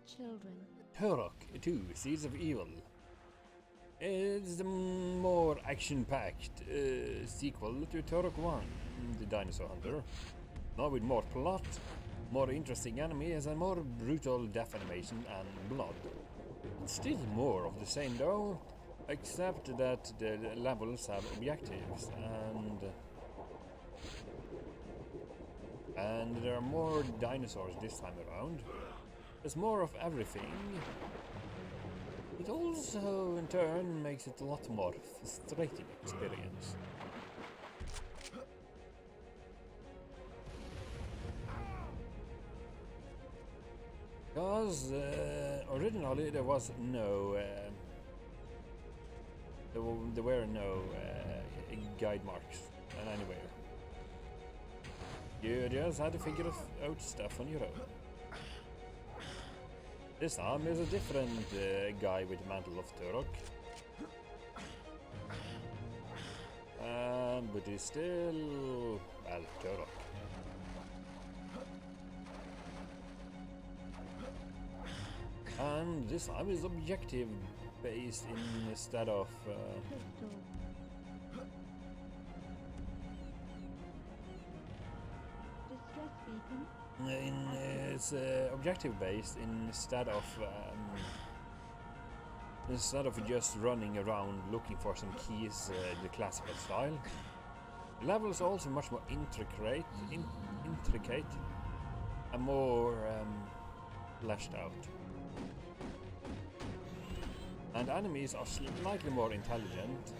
children. Turok 2, Seeds of Evil. It's the more action-packed sequel to Turok 1, the Dinosaur Hunter. Now with more plot, more interesting enemies and more brutal death animation and blood. It's still more of the same though, except that the levels have objectives and there are more dinosaurs this time around. There's more of everything. It also, in turn, makes it a lot more frustrating experience. Because originally there was no, there were no guide marks anywhere. You just had to figure out stuff on your own. This time is a different guy with the mantle of Turok. But he's still, well, Turok. And this time is objective based instead of Distress beacon. it's objective based instead of just running around looking for some keys the classical style. The levels are also much more intricate and more fleshed out. And enemies are slightly more intelligent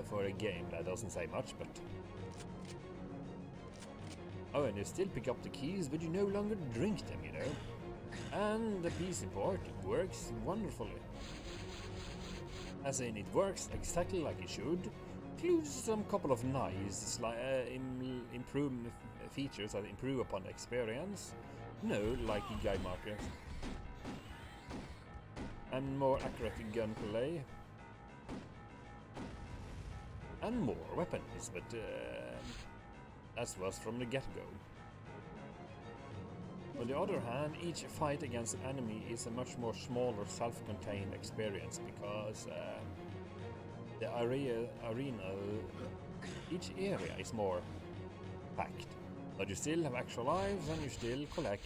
for a game that doesn't say much, but... Oh, and you still pick up the keys, but you no longer drink them, you know. And the PC port works wonderfully. As in, it works exactly like it should. Includes some couple of nice features that improve upon the experience. No, like guide markers. And more accurate gunplay. And more weapons, but that was from the get-go. On the other hand, each fight against an enemy is a much more smaller, self-contained experience because the arena, each area is more packed. But you still have extra lives and you still collect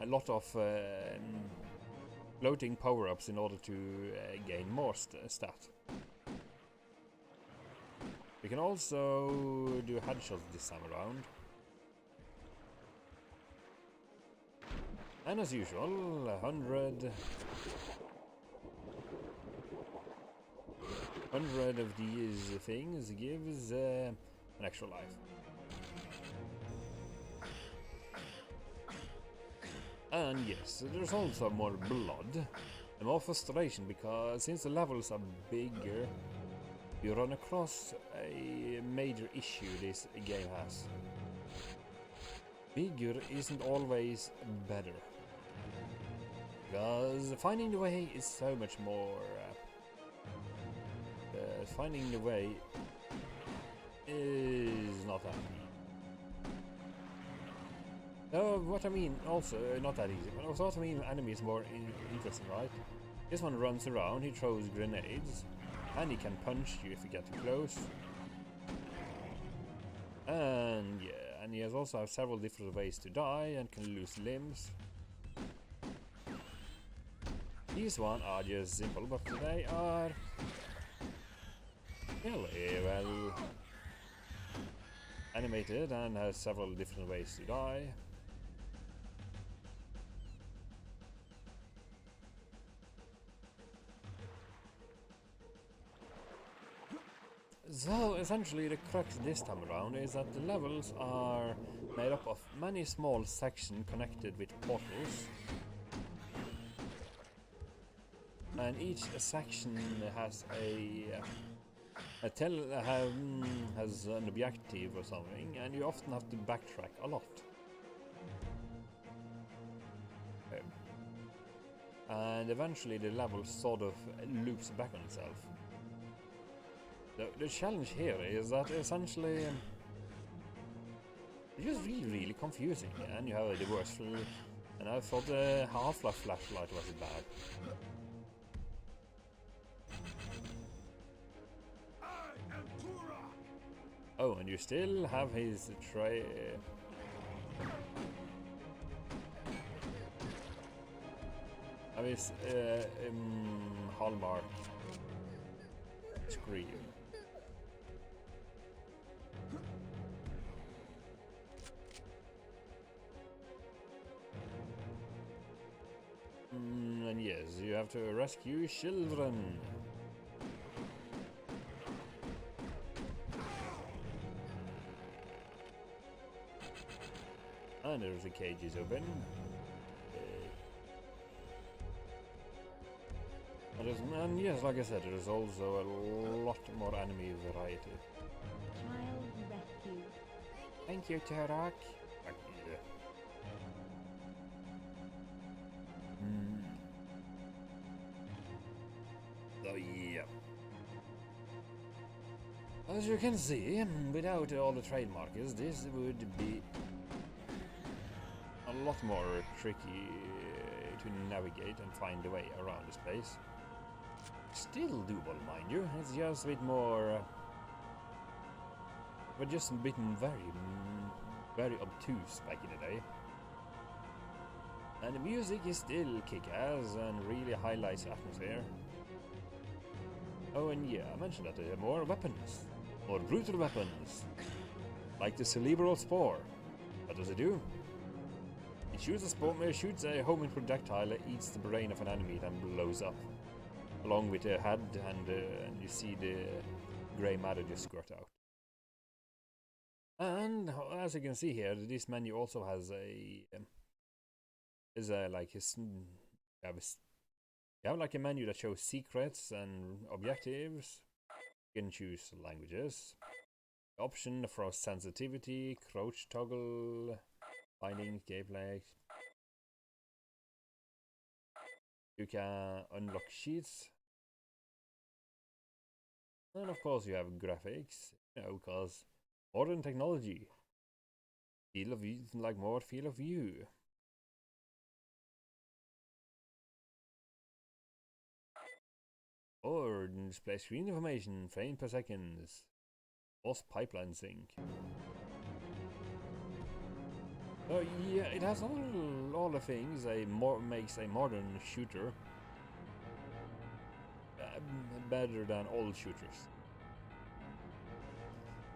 a lot of floating power-ups in order to gain more stat. We can also do headshots this time around. And as usual, 100 of these things gives an extra life. And yes, there's also more blood and more frustration because since the levels are bigger, you run across a major issue this game has. Bigger isn't always better. Because finding the way is so much more... finding the way is not that easy. No, what I mean also, not that easy, but also what I mean enemy is more interesting, right? This one runs around, he throws grenades, and he can punch you if you get too close. And yeah, and he has also several different ways to die and can lose limbs. These ones are just simple, but they are really well animated and has several different ways to die. So essentially the crux this time around is that the levels are made up of many small sections connected with portals. And each section has has an objective or something, and you often have to backtrack a lot. And eventually the level sort of loops back on itself. The challenge here is that essentially it's just really confusing, and you have a diverse And I thought the Half-Life flashlight was bad. I am Turok. Oh, and you still have his have his hallmark scream. And yes, you have to rescue children. And there's the cages open. And yes, like I said, there's also a lot more enemy variety. Child rescued. Thank you, Turok. So yeah. As you can see, without all the trade markers, this would be a lot more tricky to navigate and find a way around this place. Still doable, mind you. It's just a bit more, but just a bit very obtuse back in the day. And the music is still kick-ass and really highlights the atmosphere. Oh, and yeah, I mentioned that there are more weapons. More brutal weapons. Like the cerebral spore. What does it do? It shoots a homing projectile that eats the brain of an enemy and blows up. Along with the head, and you see the grey matter just squirt out. And as you can see here, this menu also has you have like a menu that shows secrets and objectives. You can choose languages. The option for sensitivity, crouch toggle, finding gameplay. You can unlock sheets. And of course you have graphics, because modern technology. Feel of view, like more field of view. Or display screen information, frame per second. Boss pipeline sync. Oh yeah, it has all the things makes a modern shooter better than old shooters.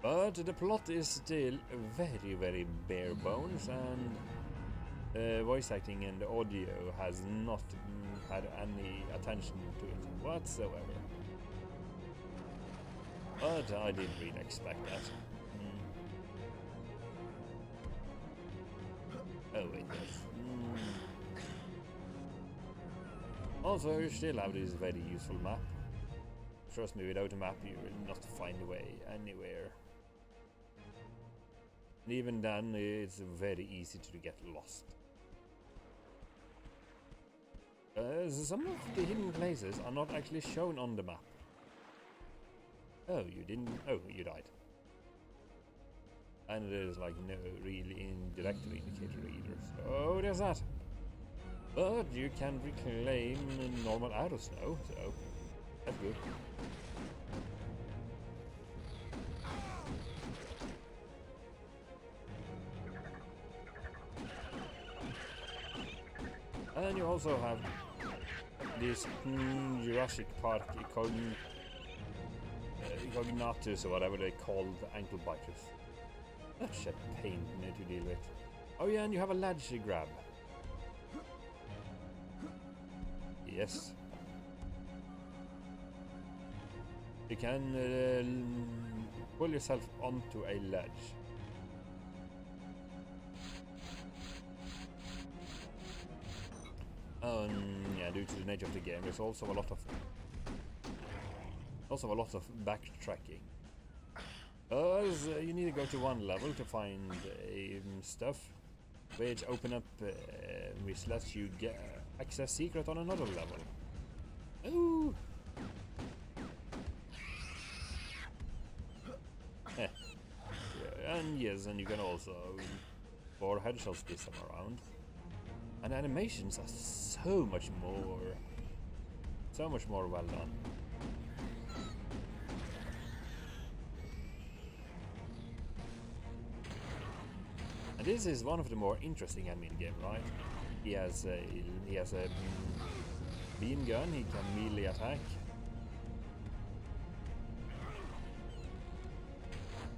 But the plot is still very bare bones, and voice acting and the audio has not had any attention to it whatsoever. But I didn't really expect that. Oh wait, yes. Also, you still have this very useful map. Trust me, without a map you will not find a way anywhere. And even then, it's very easy to get lost. Some of the hidden places are not actually shown on the map. Oh, you didn't? Oh, you died. And there's like no really director indicator either. So there's that. But you can reclaim normal arrows now, so that's good. And you also have this Jurassic Park cognatus or whatever they call the ankle biters. Such a pain to deal with. Oh yeah, and you have a ledge to grab. Yes. You can pull yourself onto a ledge. Yeah, due to the nature of the game, there's also a lot of backtracking. You need to go to one level to find stuff, which open up, which lets you get access secret on another level. Ooh. Yeah, and yes, and you can also, for headshots this time around. And animations are so much more well done. And this is one of the more interesting enemy in the game, right? He has a beam gun. He can melee attack.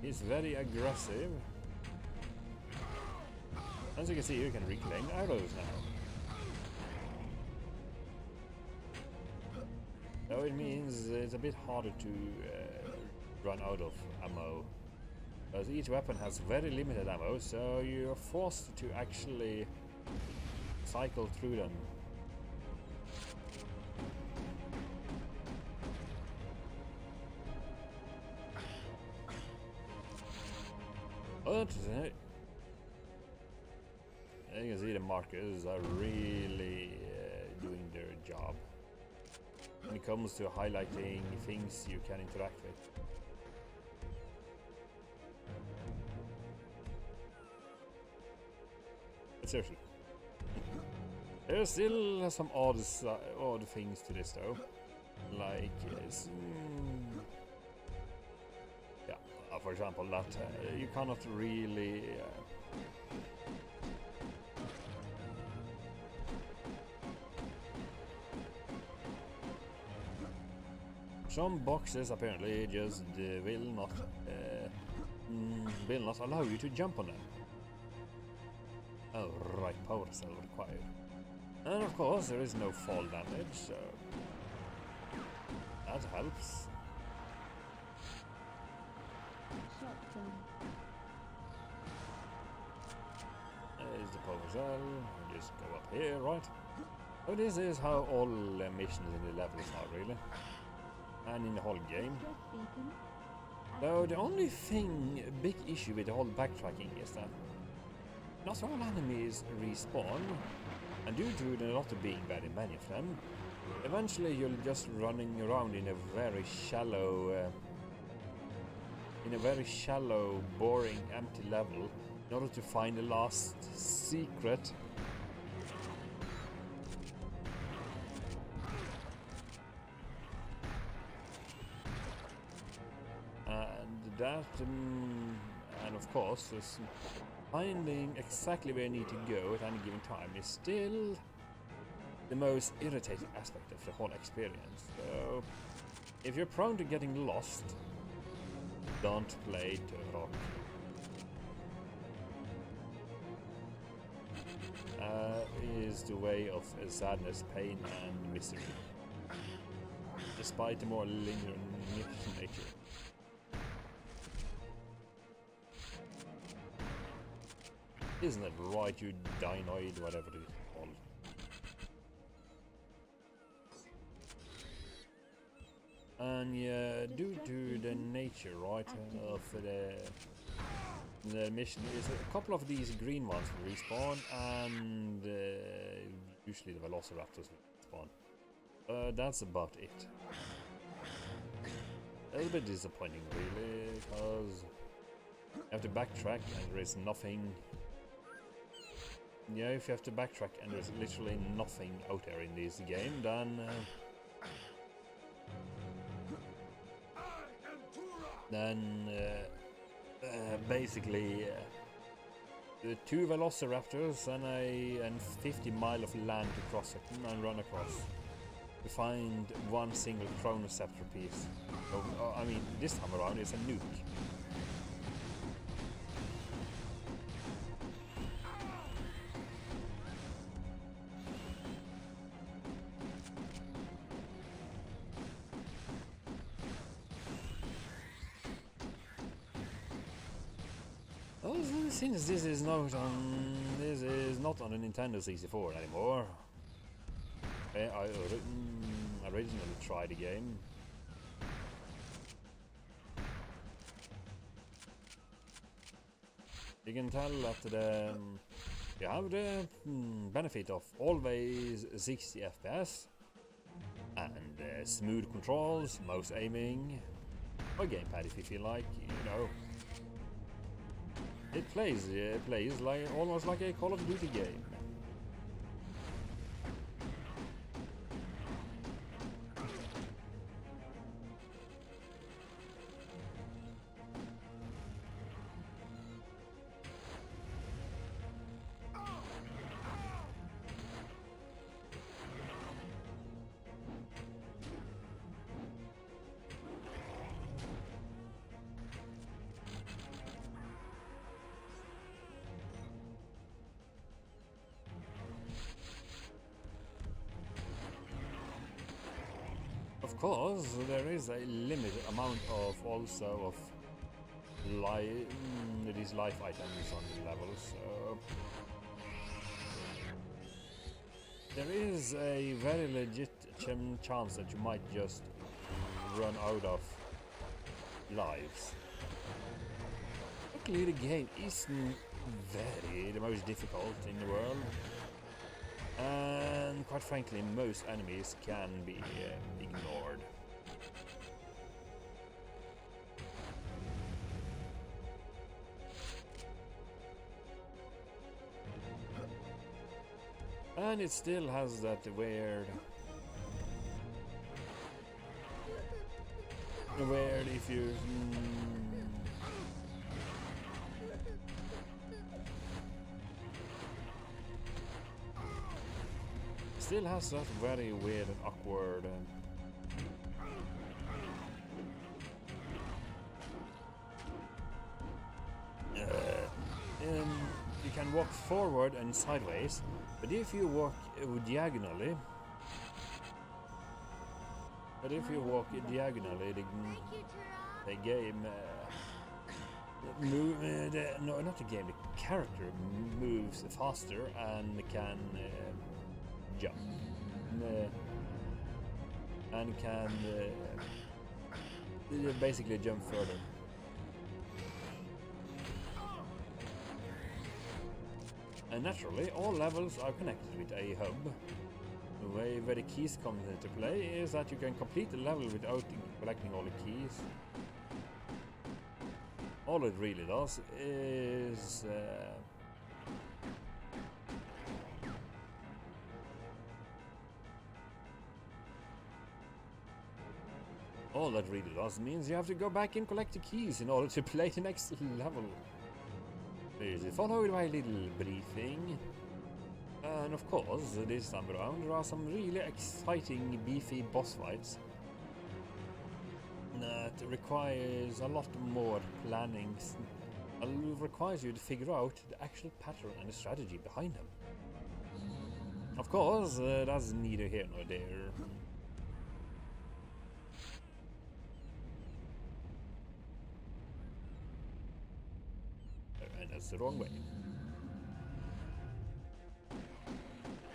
He's very aggressive. As you can see, you can reclaim arrows now. So it means it's a bit harder to run out of ammo. Because each weapon has very limited ammo, so you're forced to actually cycle through them. But you can see the markers are really doing their job when it comes to highlighting things you can interact with. But seriously, there's still some odd things to this though, like for example, that you cannot really some boxes apparently just will not allow you to jump on them. Oh right, power cell required. And of course there is no fall damage, so that helps. There's the power cell. We just go up here, right? So this is how all missions in the levels are really. And in the whole game. So the only big issue with the whole backtracking is that not all enemies respawn, and due to there not being very many of them, eventually you're just running around in a very shallow, boring, empty level in order to find the last secret. And of course, finding exactly where you need to go at any given time is still the most irritating aspect of the whole experience. So, if you're prone to getting lost, don't play Turok. Is the way of sadness, pain, and misery, despite the more linear nature. Isn't it right, you dinoid, whatever it is called? And yeah, due to the nature, right, of the mission, is a couple of these green ones will respawn, and usually the velociraptors will respawn. That's about it. A little bit disappointing, really, because you have to backtrack and there is nothing. Yeah, if you have to backtrack and there's literally nothing out there in this game, then basically the 2 velociraptors and 50 miles of land to cross it and run across to find one single chronoceptor piece. So, I mean, this time around it's a nuke. Since this is not on a Nintendo 64 anymore, I originally tried the game. You can tell that you have the benefit of always 60 FPS and smooth controls, mouse aiming, or gamepad if you feel like, you know. It plays like almost like a Call of Duty game. course, there is a limited amount of these life items on the level, so there is a very legit chance that you might just run out of lives. Luckily, the game isn't the most difficult in the world, and quite frankly, most enemies can be ignored. And it still has that weird if you still has that very weird and awkward you can walk forward and sideways, but if you walk diagonally, the game not the game, the character moves faster and can jump and can basically jump further. And naturally, all levels are connected with a hub. The way where the keys come into play is that you can complete the level without collecting all the keys. All it really does is means you have to go back and collect the keys in order to play the next level. Followed by a little briefing. And of course, this time around, there are some really exciting, beefy boss fights that requires a lot more planning. It requires you to figure out the actual pattern and the strategy behind them. Of course, that's neither here nor there. And that's the wrong way.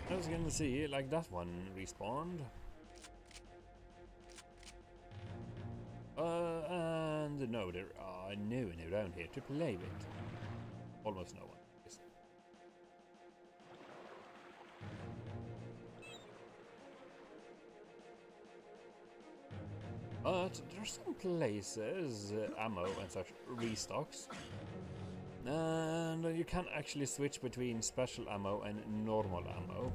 As you can see, like that one respawned. And no, there are no one around here to play with. Almost no one. Yes. But there are some places, ammo and such, restocks. And you can actually switch between special ammo and normal ammo.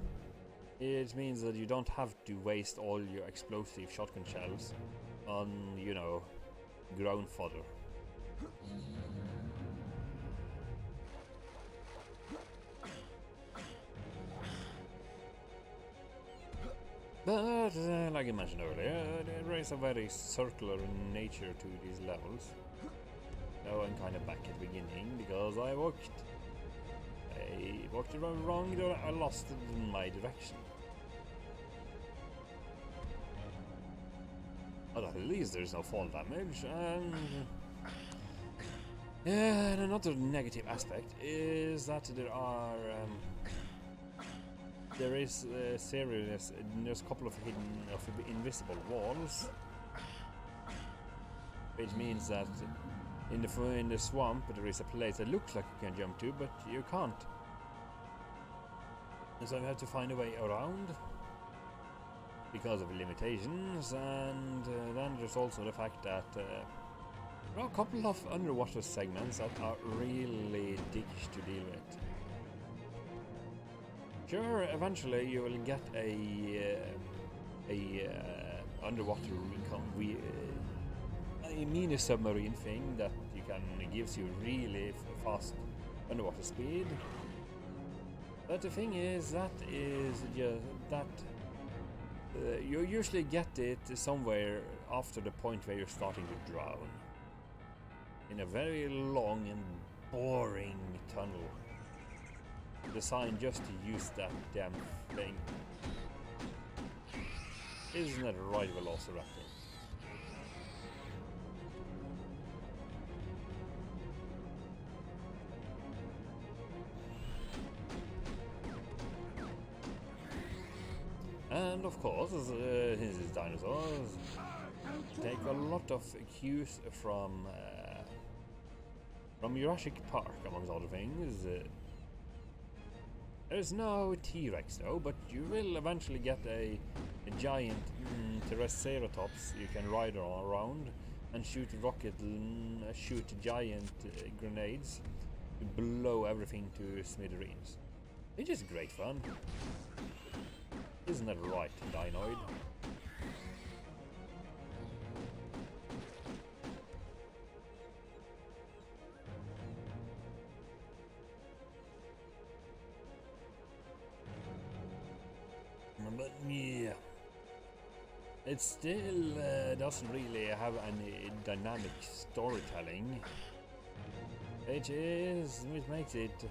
It means that you don't have to waste all your explosive shotgun shells on, you know, ground fodder. But, like I mentioned earlier, there is a very circular nature to these levels. Now I'm kind of back at the beginning because I walked wrong, I lost my direction. But at least there's no fall damage, and another negative aspect is that there's a couple of invisible walls, which means that in the swamp there is a place that looks like you can jump to, but you can't. And so you have to find a way around because of limitations, and then there's also the fact that there are a couple of underwater segments that are really dickish to deal with. Sure, eventually you will get a underwater a mini submarine thing that gives you really fast underwater speed. But the thing is, you usually get it somewhere after the point where you're starting to drown, in a very long and boring tunnel designed just to use that damn thing. Isn't that right, Velociraptor? And of course, his dinosaurs take a lot of cues from Jurassic Park, amongst other things. There's no T-Rex though, but you will eventually get a giant Triceratops you can ride around and shoot giant grenades to blow everything to smithereens. It's just great fun. Isn't that right, Dinoid? But yeah, it still doesn't really have any dynamic storytelling, which makes it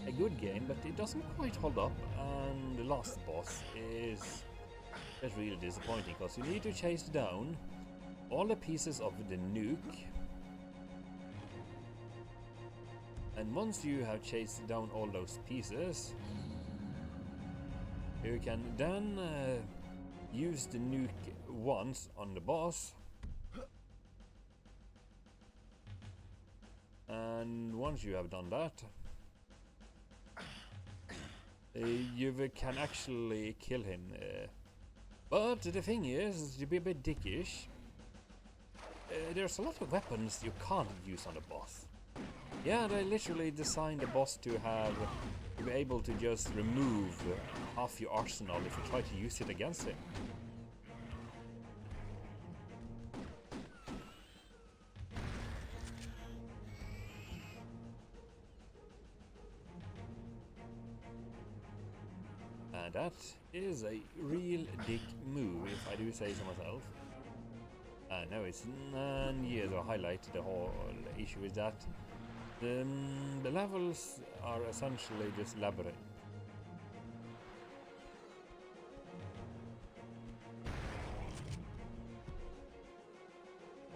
a good game, but it doesn't quite hold up, and the last boss is just really disappointing because you need to chase down all the pieces of the nuke, and once you have chased down all those pieces, you can then use the nuke once on the boss, and once you have done that, you can actually kill him. But the thing is, to be a bit dickish, there's a lot of weapons you can't use on the boss. Yeah, they literally designed the boss to be able to just remove half your arsenal if you try to use it against him. And that is a real dick move, if I do say so myself. No, it's yeah, the highlight, the whole issue is that the levels are essentially just Labyrinth.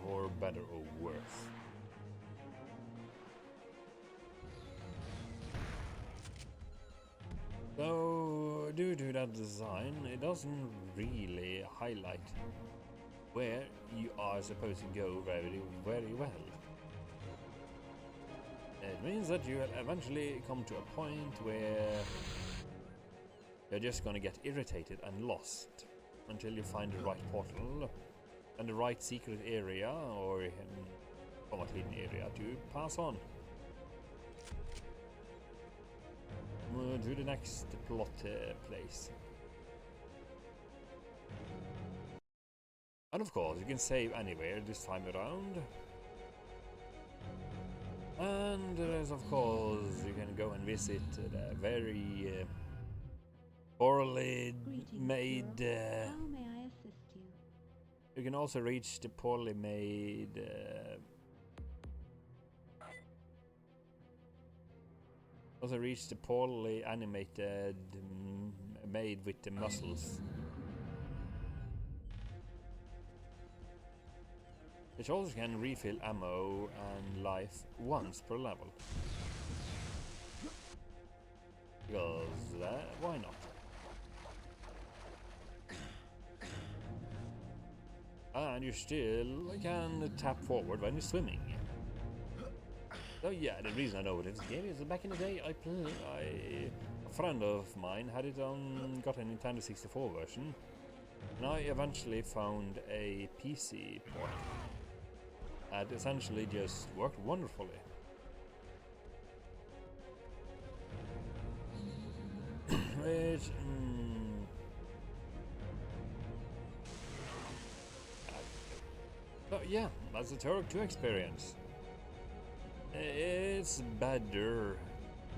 Or better or worse. So, due to that design, it doesn't really highlight where you are supposed to go very, very well. It means that you will eventually come to a point where you're just gonna get irritated and lost until you find the right portal and the right secret area or somewhat hidden area to pass on to the next plot place. And of course, you can save anywhere this time around. And there's of course, you can go and visit the very poorly made... How may I assist you? You can also reach the poorly made... also reach the poorly animated made with the muscles. Which also can refill ammo and life once per level. Because why not? And you still can tap forward when you're swimming. So yeah, the reason I know this game is that back in the day a friend of mine had it on, got a Nintendo 64 version, and I eventually found a PC port that essentially just worked wonderfully. Which so yeah, that's a Turok 2 experience. It's better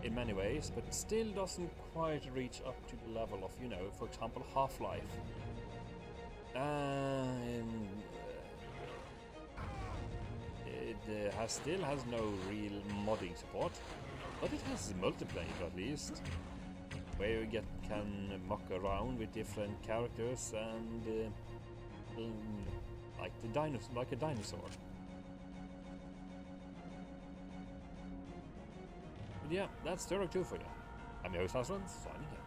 in many ways, but still doesn't quite reach up to the level of, you know, for example, Half-Life. It still has no real modding support, but it has multiplayer at least, where you can muck around with different characters and like a dinosaur. But yeah, that's Turok 2 for you. I'm your host, Aslan, signing out.